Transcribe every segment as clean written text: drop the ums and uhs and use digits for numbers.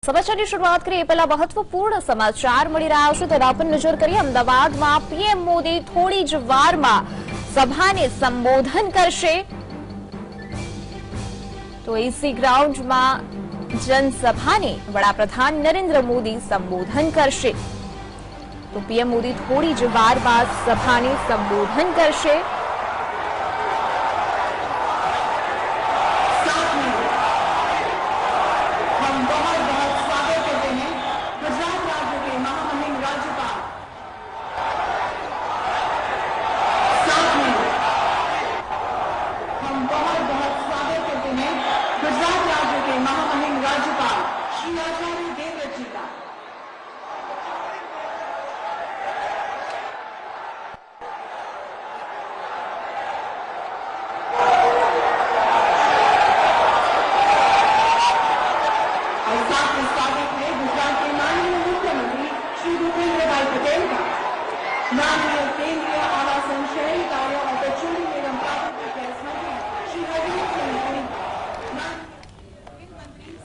समाचार की शुरुआत करिए पहला महत्वपूर्ण समाचार मिली रहा है तेना पर नजर करिए। अमदावाद में पीएम मोदी थोड़ी ज वार में सभा ने संबोधन करशे। तो एसी ग्राउंड में जनसभा ने वडाप्रधान नरेंद्र मोदी संबोधन करशे। तो पीएम मोदी थोड़ी ज वार बाद सभा ने संबोधन करशे।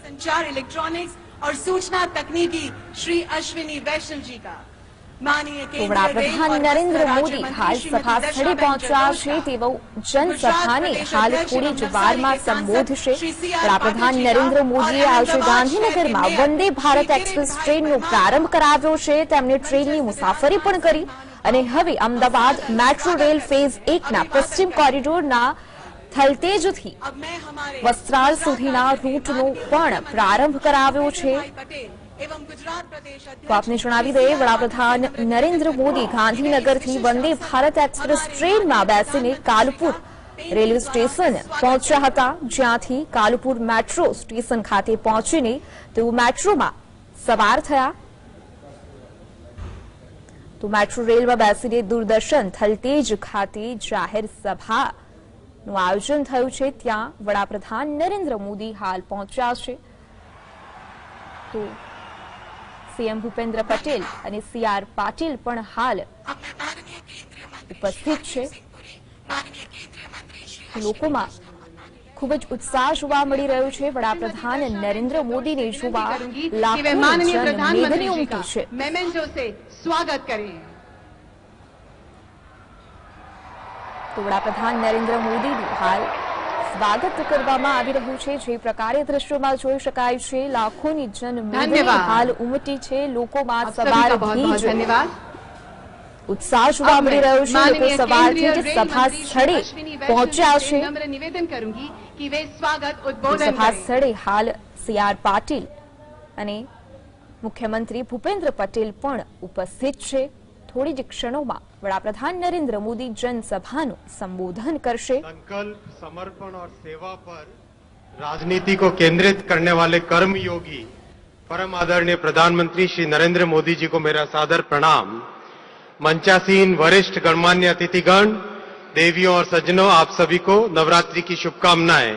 संचार, इलेक्ट्रॉनिक्स और सूचना तकनीकी श्री अश्विनी वैष्णव जी का वडाप्रधान नरेंद्र मोदी हाल सभा स्थळे पहोंच्या छे तेवो जनसभाने हाल थोड़ी ज वारमां संबोधशे। वडाप्रधान नरेंद्र मोदीए આજે ગાંધીનગરમાં વંદે ભારત એક્સપ્રેસ ટ્રેનનો પ્રારંભ કરાવ્યો છે। તેમણે ટ્રેનની મુસાફરી પણ કરી અને હવે અમદાવાદ મેટ્રો રેલ ફેઝ 1 ના પશ્ચિમ કોરિડોરના થલતેજથી વસ્ત્રાલ સુધીના રૂટનો પણ પ્રારંભ કરાવ્યો છે। तो आपने जणावी दे वडाप्रधान नरेंद्र मोदी गांधीनगरथी वंदे भारत एक्सप्रेस ट्रेन में बेसीने कालुपुर रेलवे स्टेशन पहोंच्या हता, ज्यांथी कालुपुर मेट्रो स्टेशन खाते पहोंचीने तेओ मेट्रो में सवार थया। तो मेट्रो रेल में बेसीने दूरदर्शन थलतेज खाते जाहिर सभानुं आयोजन थयुं छे, त्यां वडाप्रधान नरेंद्र मोदी हाल पहोंच्या छे। तो सीएम भूपेन्द्र पटेल અને સીઆર પાટીલ પણ હાલ ઉપસ્થિત છે। લોકોમાં ખૂબ જ ઉત્સાહ જોવા મળી રહ્યો છે। વડાપ્રધાન નરેન્દ્ર મોદીને જોવા લાખો જન મેદની ઉમટી છે। मेमेंटो से स्वागत करें। તો વડાપ્રધાન નરેન્દ્ર મોદીનું હાલ स्वागत કરવામાં આવી રહ્યું છે। જે પ્રકારે દ્રશ્યોમાં જોઈ શકાય છે, લાખોની જનમેદની હાલ ઉમટી છે। લોકોમાં સવારથી જ ઉત્સાહ જોવા મળી રહ્યો છે। લોકો સવારથી જ સભા સ્થળે પહોંચ્યા છે। સભા સ્થળે હાલ સીઆર પાટીલ અને મુખ્યમંત્રી ભૂપેન્દ્ર પટેલ પણ ઉપસ્થિત છે। थोड़ी ज क्षणों में वडाप्रधान नरेंद्र मोदी जनसभाનું संबोधन करशे। संकल्प, समर्पण और सेवा पर राजनीति को केंद्रित करने वाले कर्मयोगी परम आदरणीय प्रधानमंत्री श्री नरेंद्र मोदी जी को मेरा सादर प्रणाम। मंचासीन वरिष्ठ गणमान्य अतिथिगण, देवियों और सज्जनों, आप सभी को नवरात्रि की शुभकामनाएं।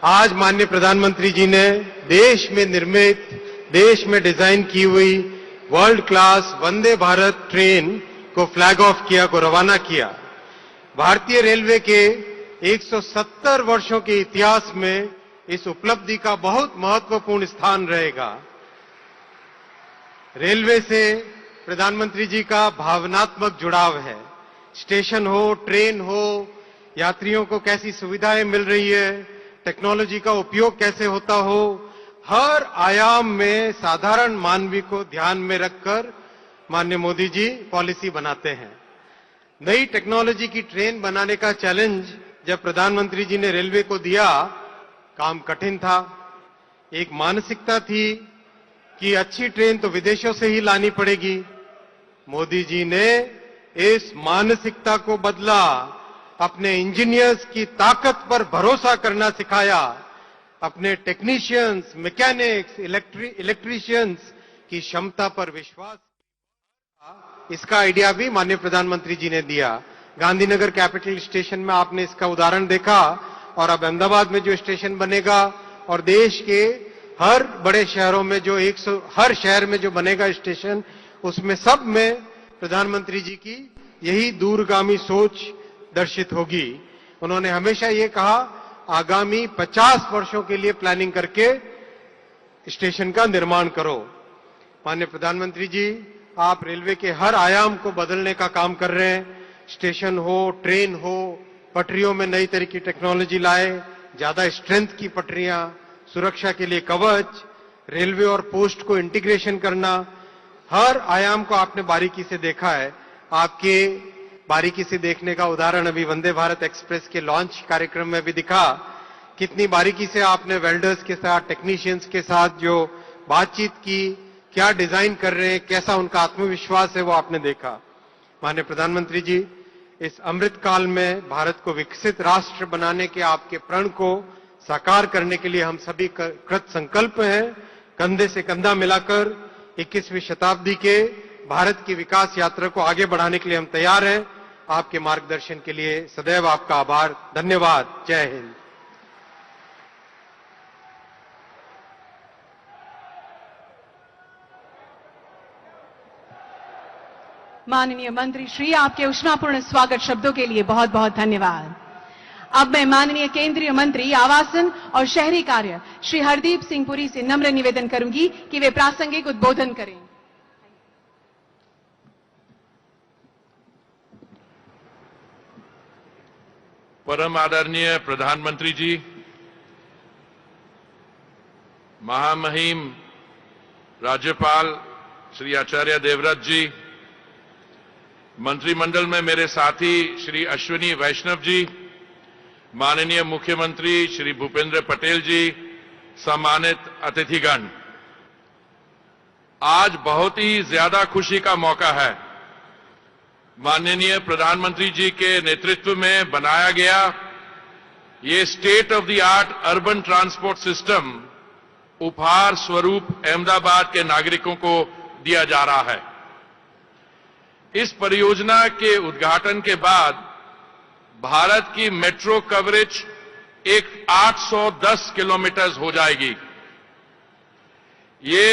आज माननीय प्रधानमंत्री जी ने देश में निर्मित, देश में डिजाइन की हुई world class Vande Bharat train को फ्लैग ऑफ किया, को रवाना किया। भारतीय रेलवे के 170 वर्षों के इतिहास में इस उपलब्धि का बहुत महत्वपूर्ण स्थान रहेगा। रेलवे से प्रधानमंत्री जी का भावनात्मक जुड़ाव है। स्टेशन हो, ट्रेन हो, यात्रियों को कैसी सुविधाएं मिल रही है, टेक्नोलॉजी का उपयोग कैसे होता हो, हर आयाम में साधारण मानवी को ध्यान में रखकर माननीय मोदी जी पॉलिसी बनाते हैं। नई टेक्नोलॉजी की ट्रेन बनाने का चैलेंज जब प्रधानमंत्री जी ने रेलवे को दिया, काम कठिन था। एक मानसिकता थी कि अच्छी ट्रेन तो विदेशों से ही लानी पड़ेगी। मोदी जी ने इस मानसिकता को बदला, अपने इंजीनियर्स की ताकत पर भरोसा करना सिखाया, अपने टेक्नीशियंस, मैकेनिक्स, इलेक्ट्रीशियंस की क्षमता पर विश्वास। इसका आइडिया भी माननीय प्रधानमंत्री जी ने दिया। गांधीनगर कैपिटल स्टेशन में आपने इसका उदाहरण देखा, और अब अहमदाबाद में जो स्टेशन बनेगा और देश के हर बड़े शहरों में जो हर शहर में जो बनेगा स्टेशन, उसमें सब में प्रधानमंत्री जी की यही दूरगामी सोच दर्शित होगी। उन्होंने हमेशा ये कहा, आगामी 50 वर्षों के लिए प्लानिंग करके स्टेशन का निर्माण करो। माननीय प्रधानमंत्री जी, आप रेलवे के हर आयाम को बदलने का काम कर रहे हैं। स्टेशन हो, ट्रेन हो, पटरियों में नई तरह की टेक्नोलॉजी लाए, ज्यादा स्ट्रेंथ की पटरियां, सुरक्षा के लिए कवच, रेलवे और पोस्ट को इंटीग्रेशन करना, हर आयाम को आपने बारीकी से देखा है। आपके बारीकी से देखने का उदाहरण अभी वंदे भारत एक्सप्रेस के लॉन्च कार्यक्रम में भी दिखा। कितनी बारीकी से आपने वेल्डर्स के साथ, टेक्नीशियंस के साथ जो बातचीत की, क्या डिजाइन कर रहे हैं, कैसा उनका आत्मविश्वास है, वो आपने देखा। माननीय प्रधानमंत्री जी, इस अमृत काल में भारत को विकसित राष्ट्र बनाने के आपके प्रण को साकार करने के लिए हम सभी कृत संकल्प हैं। कंधे से कंधा मिलाकर 21वीं शताब्दी के भारत की विकास यात्रा को आगे बढ़ाने के लिए हम तैयार हैं। आपके मार्गदर्शन के लिए सदैव आपका आभार। धन्यवाद। जय हिंद। माननीय मंत्री श्री, आपके उष्मापूर्ण स्वागत शब्दों के लिए बहुत बहुत धन्यवाद। अब मैं माननीय केंद्रीय मंत्री आवासन और शहरी कार्य श्री हरदीप सिंह पुरी से नम्र निवेदन करूंगी कि वे प्रासंगिक उद्बोधन करें। परम आदरणीय प्रधानमंत्री जी, महामहिम राज्यपाल श्री आचार्य देवव्रत जी, मंत्रिमंडल में मेरे साथी श्री अश्विनी वैष्णव जी, माननीय मुख्यमंत्री श्री भूपेंद्र पटेल जी, सम्मानित अतिथिगण, आज बहुत ही ज्यादा खुशी का मौका है। माननीय प्रधानमंत्री जी के नेतृत्व में बनाया गया ये state of the art urban transport system उपहार स्वरूप अहमदाबाद के नागरिकों को दिया जा रहा है। इस परियोजना के उद्घाटन के बाद भारत की मेट्रो कवरेज एक 810 किलोमीटर हो जाएगी। ये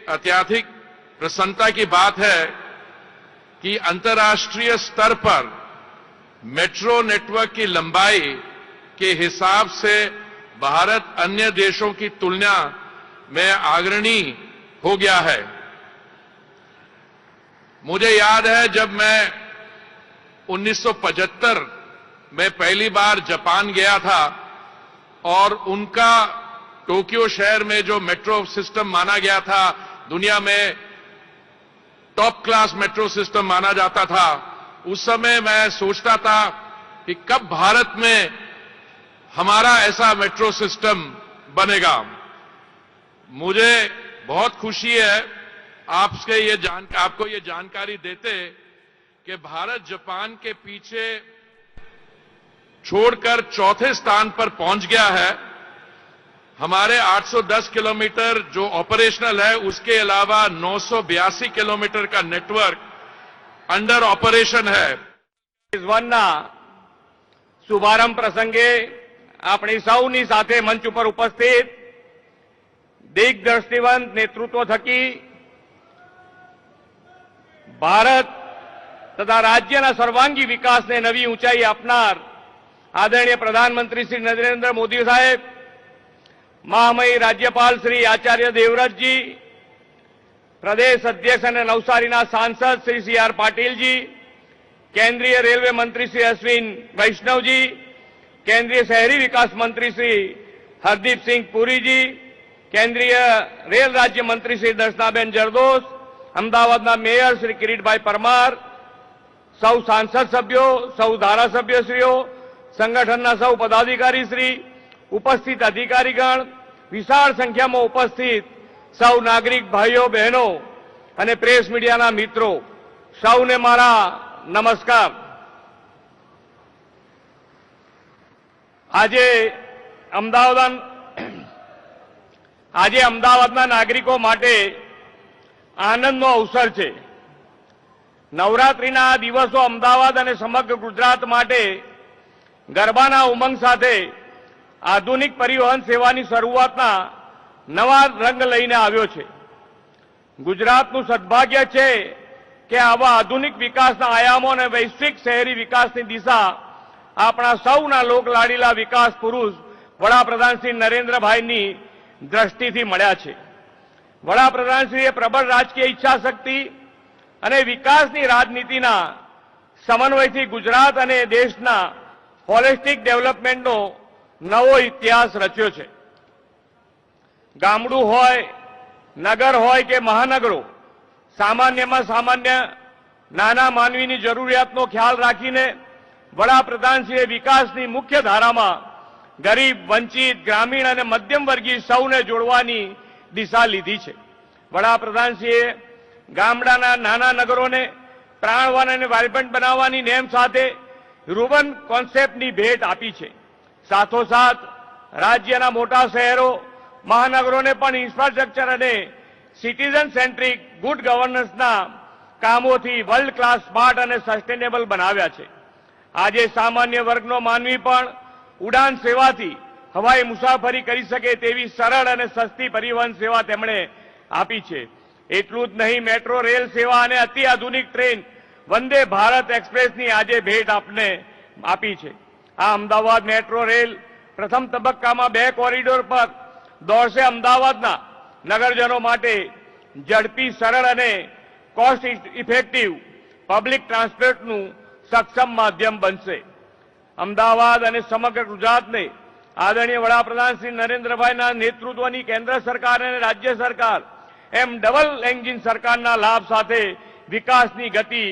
अत्यधिक प्रसन्नता की बात है कि अंतर्राष्ट्रीय स्तर पर मेट्रो नेटवर्क की लंबाई के हिसाब से भारत अन्य देशों की तुलना में अग्रणी हो गया है। मुझे याद है जब मैं 1975 में पहली बार जापान गया था और उनका टोक्यो शहर में जो मेट्रो सिस्टम माना गया था, दुनिया में टॉप क्लास मेट्रो सिस्टम माना जाता था, उस समय मैं सोचता था कि कब भारत में हमारा ऐसा मेट्रो सिस्टम बनेगा। मुझे बहुत खुशी है आपको ये जानकारी देते कि भारत जापान के पीछे छोड़कर चौथे स्थान पर पहुंच गया है। हमारे 810 किलोमीटर जो ऑपरेशनल है, उसके अलावा 982 किलोमीटर का नेटवर्क अंडर ऑपरेशन है। शुभारंभ प्रसंगे अपनी सौनी साथे मंच पर उपस्थित दिग्दृष्टिवंत नेतृत्व थकी भारत तथा राज्यना सर्वांगी विकास ने नवी ऊंचाई अपनार आदरणीय प्रधानमंत्री श्री नरेंद्र मोदी साहेब, महामहिम राज्यपाल श्री आचार्य देवव्रत जी, प्रदेश अध्यक्ष और नवसारीना सांसद श्री सी.आर. पाटिल जी, केंद्रीय रेलवे मंत्री श्री अश्विन वैष्णव जी, केंद्रीय शहरी विकास मंत्री श्री हरदीप सिंह पुरी जी, केंद्रीय रेल राज्य मंत्री श्री दर्शनाबेन जरदोस, अमदावादना मेयर श्री किरीटभाई परमार, सौ सांसद सभ्यों, सौ धारासभ्यश्रीओ, संगठनना सौ पदाधिकारी श्री, उपस्थित अधिकारीगण, विशाल संख्या में उपस्थित सौ नागरिक भाईओ बहनों અને प्रेस मीडिया मित्रों, सौने मारा नमस्कार। આજે અમદાવાદના નાગરિકો માટે આનંદનો અવસર છે। નવરાત્રીના આ દિવસો અમદાવાદ અને સમગ્ર ગુજરાત માટે ગરબાના ઉમંગ સાથે આધુનિક પરિવહન સેવાની શરૂઆતના નવા રંગ લઈને આવ્યો છે। ગુજરાતનું સદભાગ્ય છે કે આવા આધુનિક વિકાસના આયામો અને વૈશ્વિક શહેરી વિકાસની દિશા આપણા સૌના લોકલાડીલા વિકાસ પુરુષ વડાપ્રધાન શ્રી નરેન્દ્રભાઈની દ્રષ્ટિથી મળ્યા છે। વડાપ્રધાનશ્રીએ પ્રબળ રાજકીય ઈચ્છા શક્તિ અને વિકાસની રાજનીતિના સમન્વયથી ગુજરાત અને દેશના હોલિસ્ટિક ડેવલપમેન્ટનો નવો ઇતિહાસ રચ્યો છે. ગામડું હોય, નગર હોય કે મહાનગરો, સામાન્યમાં સામાન્ય નાના માનવીની જરૂરિયાતનો ખ્યાલ રાખીને વડાપ્રધાનશ્રીએ વિકાસની મુખ્ય ધારામાં ગરીબ, વંચિત, ગ્રામીણ અને મધ્યમ વર્ગીય સૌને જોડવાની દિશા લીધી છે. વડાપ્રધાનશ્રીએ ગામડાના નાના નગરોને પ્રાણવાન અને વાઇબ્રન્ટ બનાવવાની નેમ સાથે રૂરબન કોન્સેપ્ટની ભેટ આપી છે. સાથોસાથ રાજ્યના મોટા શહેરો, મહાનગરોને પણ ઇન્ફ્રાસ્ટ્રક્ચર અને સિટીઝન સેન્ટ્રિક ગુડ ગવર્નન્સના કામોથી વર્લ્ડ ક્લાસ સ્માર્ટ અને સસ્ટેનેબલ બનાવ્યા છે. આજે સામાન્ય વર્ગનો માનવી પણ ઉડાન સેવાથી હવાઈ મુસાફરી કરી શકે તેવી સરળ અને સસ્તી પરિવહન સેવા તેમણે આપી છે. એટલું જ નહીં, મેટ્રો રેલ સેવા અને અતિ આધુનિક ટ્રેન વંદે ભારત એક્સપ્રેસની આજે ભેટ આપને આપી છે. આ અમદાવાદ મેટ્રો રેલ પ્રથમ તબક્કામાં 2 કોરિડોર પર દોડશે. અમદાવાદના નગરજનો માટે ઝડપી, સરળ અને કોસ્ટ ઇફેક્ટિવ પબ્લિક ટ્રાન્સપોર્ટનું સક્ષમ માધ્યમ બનશે. અમદાવાદ અને સમગ્ર ગુજરાતને આદરણીય વડાપ્રધાન શ્રી નરેન્દ્રભાઈના નેતૃત્વની કેન્દ્ર સરકાર અને રાજ્ય સરકાર એમ ડબલ એન્જિન સરકારના લાભ સાથે વિકાસની ગતિ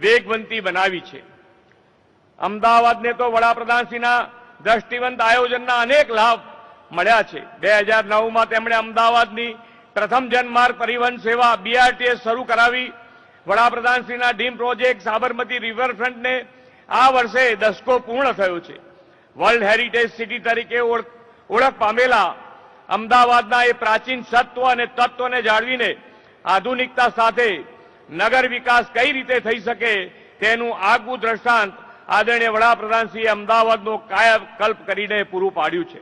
વેગવંતી બનાવી છે. અમદાવાદને તો વડાપ્રધાનશ્રીના દ્રષ્ટિવંત આયોજનના અનેક લાભ મળ્યા છે. 2009માં તેમણે અમદાવાદની પ્રથમ જનમાર્ગ પરિવહન સેવા BRTS શરૂ કરાવી. વડાપ્રધાનશ્રીના ડ્રીમ પ્રોજેક્ટ સાબરમતી રિવરફ્રન્ટને આ વર્ષે દશકો પૂર્ણ થયો છે. વર્લ્ડ હેરિટેજ સિટી તરીકે ઓળખ પામેલા અમદાવાદના એ પ્રાચીન સત્વ અને તત્વને જાળવીને આધુનિકતા સાથે નગર વિકાસ કઈ રીતે થઈ શકે તેનું આગવું દ્રષ્ટાંત આદરણીય વડાપ્રધાનશ્રીએ અમદાવાદનો કાયાકલ્પ કરીને પૂરું પાડ્યું છે.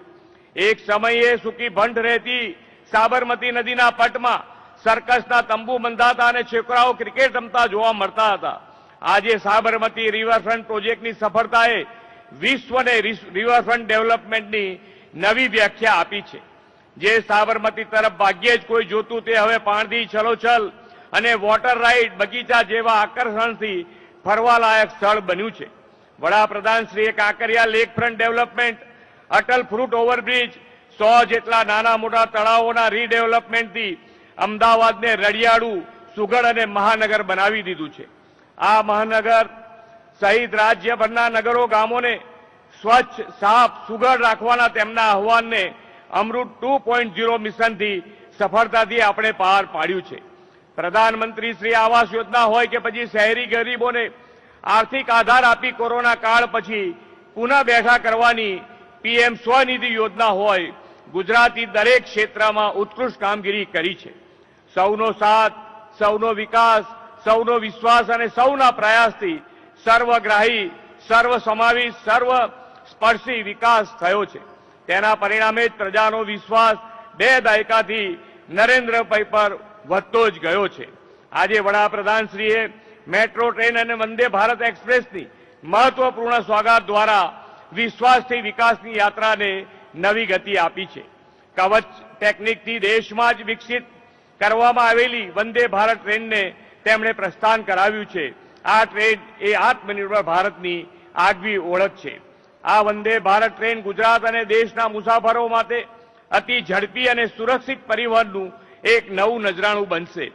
એક સમયે સૂકી ભંટ રહેતી સાબરમતી નદીના પટમાં સર્કસના તંબુ બંધાતા અને છોકરાઓ ક્રિકેટ રમતા જોવા મળતા હતા. આજે સાબરમતી રિવરફ્રન્ટ પ્રોજેક્ટની સફળતાએ વિશ્વને રિવરફ્રન્ટ ડેવલપમેન્ટની નવી વ્યાખ્યા આપી છે. જે સાબરમતી તરફ ભાગ્યે જ કોઈ જોતું તે હવે પાણથી છલોછલ અને વોટર રાઇડ, બગીચા જેવા આકર્ષણથી ફરવાલાયક સ્થળ બન્યું છે. વડાપ્રધાનશ્રીએ Kankaria lakefront development, Atal foot overbridge, 100 જેટલા નાના મોટા તળાવોના રીડેવલપમેન્ટથી અમદાવાદને રળિયાળું, સુઘડ અને મહાનગર બનાવી દીધું છે. આ મહાનગર સહિત રાજ્યભરના નગરો, ગામોને સ્વચ્છ, સાફ, સુઘડ રાખવાના તેમના આહવાનને અમૃત 2.0 મિશનથી સફળતાથી આપણે પાર પાડ્યું છે. પ્રધાનમંત્રી શ્રી આવાસ યોજના હોય કે પછી શહેરી ગરીબોને આર્થિક આધાર આપી કોરોના કાળ પછી પુનઃ બેઠા કરવાની PM સ્વનિધિ યોજના હોય, ગુજરાતી દરેક ક્ષેત્રમાં ઉત્કૃષ્ટ કામગીરી કરી છે. સૌનો સાથ, સૌનો વિકાસ, સૌનો વિશ્વાસ અને સૌના પ્રયાસથી સર્વગ્રાહી, સર્વસમાવી, સર્વસ્પર્શી વિકાસ થયો છે. તેના પરિણામે જ પ્રજાનો વિશ્વાસ 2 દાયકાથી નરેન્દ્રભાઈ પર વધતો જ ગયો છે. આજે વડાપ્રધાનશ્રીએ મેટ્રો ટ્રેન અને વંદે ભારત એક્સપ્રેસની મહત્વપૂર્ણ સ્વાગત દ્વારા વિશ્વાસથી વિકાસની યાત્રાને નવી ગતિ આપી છે. કવચ ટેકનિકથી દેશમાં જ વિકસિત કરવામાં આવેલી વંદે ભારત ટ્રેનને તેમણે પ્રસ્થાન કરાવ્યું છે. આ ટ્રેન એ આત્મનિર્ભર ભારતની આગવી ઓળખ છે. આ વંદે ભારત ટ્રેન ગુજરાત અને દેશના મુસાફરો માટે અતિ ઝડપી અને સુરક્ષિત પરિવહનનું એક નવું નજરાણું બનશે.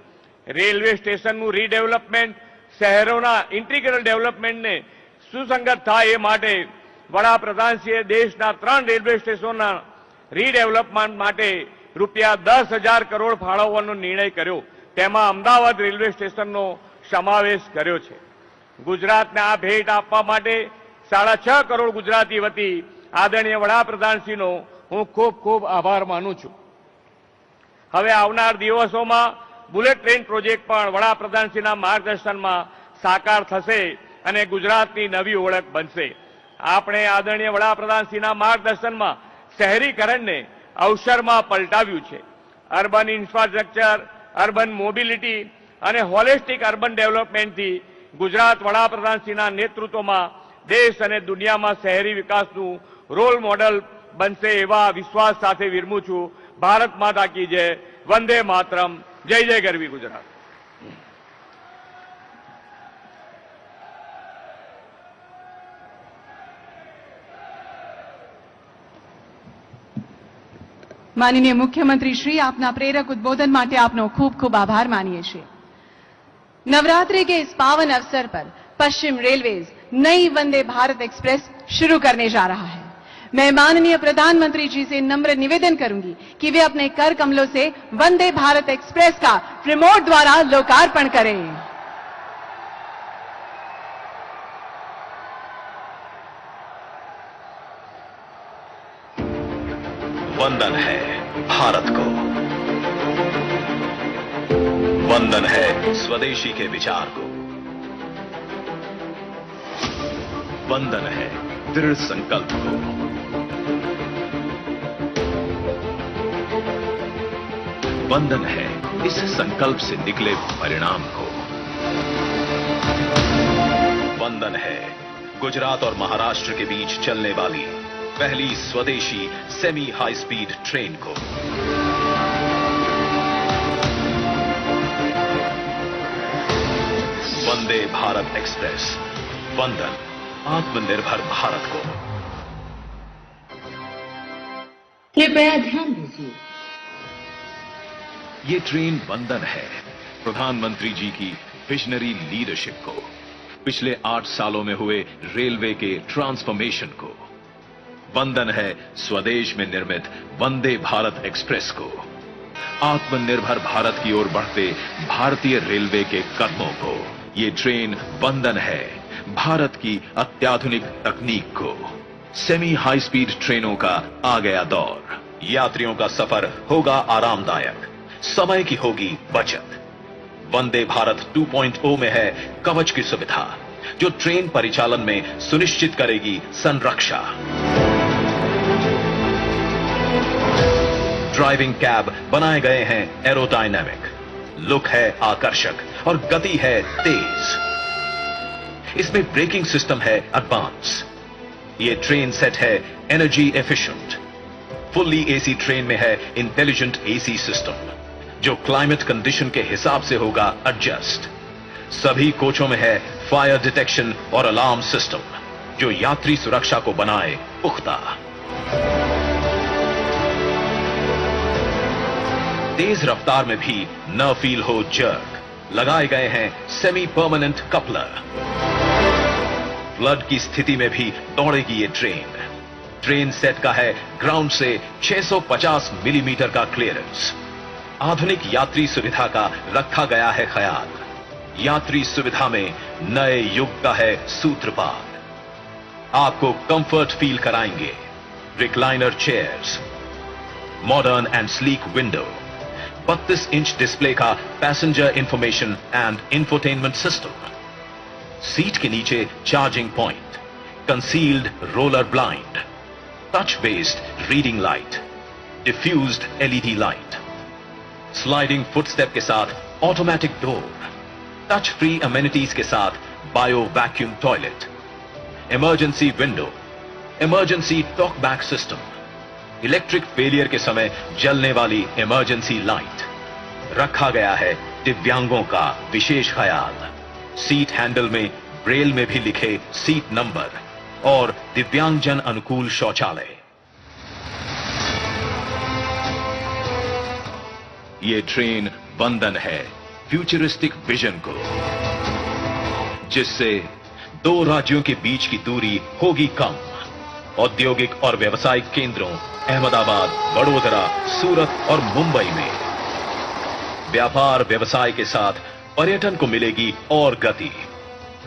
રેલવે સ્ટેશનનું રીડેવલપમેન્ટ શહેરોના ઇન્ટિગ્રલ ડેવલપમેન્ટને સુસંગત થાય એ માટે વડાપ્રધાનશ્રીએ દેશના 3 રેલવે સ્ટેશનોના રીડેવલપમેન્ટ માટે રૂપિયા 10,000 કરોડ ફાળવવાનો નિર્ણય કર્યો. તેમાં અમદાવાદ રેલવે સ્ટેશનનો સમાવેશ કર્યો છે. ગુજરાતને આ ભેટ આપવા માટે 6.5 કરોડ ગુજરાતી વતી આદરણીય વડાપ્રધાનશ્રીનો હું ખૂબ ખૂબ આભાર માનું છું. હવે આવનાર દિવસોમાં બુલેટ ટ્રેન પ્રોજેક્ટ પણ વડાપ્રધાનશ્રીના માર્ગદર્શનમાં સાકાર થશે અને ગુજરાતની નવી ઓળખ બનશે. આપણે આદરણીય વડાપ્રધાનશ્રીના માર્ગદર્શનમાં શહેરીકરણને અવસરમાં પલટાવ્યું છે. અર્બન ઇન્ફ્રાસ્ટ્રક્ચર, અર્બન મોબિલિટી અને હોલિસ્ટિક અર્બન ડેવલપમેન્ટથી ગુજરાત વડાપ્રધાનશ્રીના નેતૃત્વમાં દેશ અને દુનિયામાં શહેરી વિકાસનું રોલ મોડલ બનશે એવા વિશ્વાસ સાથે વિરમું છું. ભારત માતા કી જય, वंदे मातरम। जय जय गरवी गुजरात। માનનીય મુખ્યમંત્રી શ્રી આપના પ્રેરક ઉદ્બોધન માટે આપનો ખૂબ ખૂબ આભાર માનીએ છીએ। नवरात्रि के इस पावन अवसर पर पश्चिम रेलवेज नई वंदे भारत एक्सप्रेस शुरू करने जा रहा है। मैं माननीय प्रधानमंत्री जी से नम्र निवेदन करूंगी कि वे अपने कर कमलों से वंदे भारत एक्सप्रेस का रिमोट द्वारा लोकार्पण करें। वंदन है भारत को, वंदन है स्वदेशी के विचार को, वंदन है दृढ़ संकल्प को, वंदन है इस संकल्प से निकले परिणाम को, वंदन है गुजरात और महाराष्ट्र के बीच चलने वाली पहली स्वदेशी सेमी हाई स्पीड ट्रेन को, वंदे भारत एक्सप्रेस, वंदन आत्मनिर्भर भारत को। कृपया ध्यान दीजिए, ये ट्रेन वंदन है प्रधानमंत्री जी की विजनरी लीडरशिप को, पिछले 8 सालों में हुए रेलवे के ट्रांसफॉर्मेशन को, वंदन है स्वदेश में निर्मित वंदे भारत एक्सप्रेस को, आत्मनिर्भर भारत की ओर बढ़ते भारतीय रेलवे के कदमों को। ये ट्रेन वंदन है भारत की अत्याधुनिक तकनीक को। सेमी हाई स्पीड ट्रेनों का आ गया दौर। यात्रियों का सफर होगा आरामदायक, समय की होगी बचत। वंदे भारत 2.0 में है कवच की सुविधा, जो ट्रेन परिचालन में सुनिश्चित करेगी संरक्षा। ड्राइविंग कैब बनाए गए हैं एरोडायनामिक, लुक है आकर्षक और गति है तेज। इसमें ब्रेकिंग सिस्टम है एडवांस। ये ट्रेन सेट है energy efficient. Fully AC train में है इंटेलिजेंट एसी सिस्टम, जो क्लाइमेट कंडीशन के हिसाब से होगा एडजस्ट। सभी कोचों में है फायर डिटेक्शन और अलार्म सिस्टम, जो यात्री सुरक्षा को बनाए पुख्ता। तेज रफ्तार में भी न फील हो जर्क, लगाए गए हैं सेमी परमानेंट कपलर। फ्लड की स्थिति में भी दौड़ेगी ये ट्रेन। ट्रेन सेट का है ग्राउंड से 650 मिलीमीटर का क्लियरेंस। आधुनिक यात्री सुविधा का रखा गया है ख्याल। यात्री सुविधा में नए युग का है सूत्रपात। आपको कंफर्ट फील कराएंगे recliner chairs, modern and sleek window, 32 inch display का passenger information and infotainment system, seat के नीचे charging point, concealed roller blind, touch based reading light, diffused LED light, sliding footstep के साथ automatic door, touch free amenities के साथ bio vacuum toilet, emergency window, emergency talk back system, electric failure के समय जलने वाली इमरजेंसी लाइट। रखा गया है दिव्यांगों का विशेष ख्याल। सीट हैंडल में ब्रेल में भी लिखे सीट नंबर और दिव्यांगजन अनुकूल शौचालय। ये ट्रेन वंदन है फ्यूचरिस्टिक विजन को, जिससे 2 राज्यों के बीच की दूरी होगी कम। औद्योगिक और व्यावसायिक केंद्रों अहमदाबाद, वडोदरा, सूरत और मुंबई में व्यापार व्यवसाय के साथ पर्यटन को मिलेगी और गति।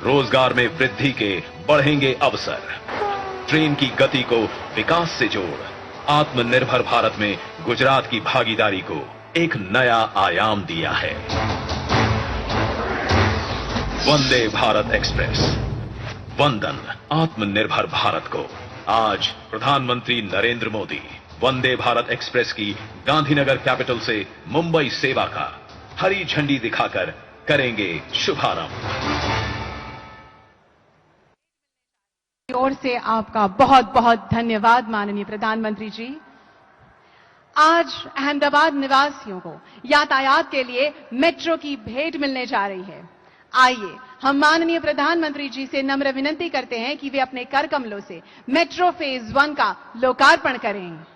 रोजगार में वृद्धि के बढ़ेंगे अवसर। ट्रेन की गति को विकास से जोड़ आत्मनिर्भर भारत में गुजरात की भागीदारी को एक नया आयाम दिया है। वंदे भारत एक्सप्रेस, वंदन आत्मनिर्भर भारत को। आज प्रधानमंत्री नरेंद्र मोदी वंदे भारत एक्सप्रेस की गांधीनगर कैपिटल से मुंबई सेवा का हरी झंडी दिखाकर करेंगे शुभारंभ। ओर से आपका बहुत बहुत धन्यवाद माननीय प्रधानमंत्री जी। आज अहमदाबाद निवासियों को यातायात के लिए मेट्रो की भेंट मिलने जा रही है। आइए हम माननीय प्रधानमंत्री जी से नम्र विनती करते हैं कि वे अपने कर कमलों से मेट्रो फेज 1 का लोकार्पण करें।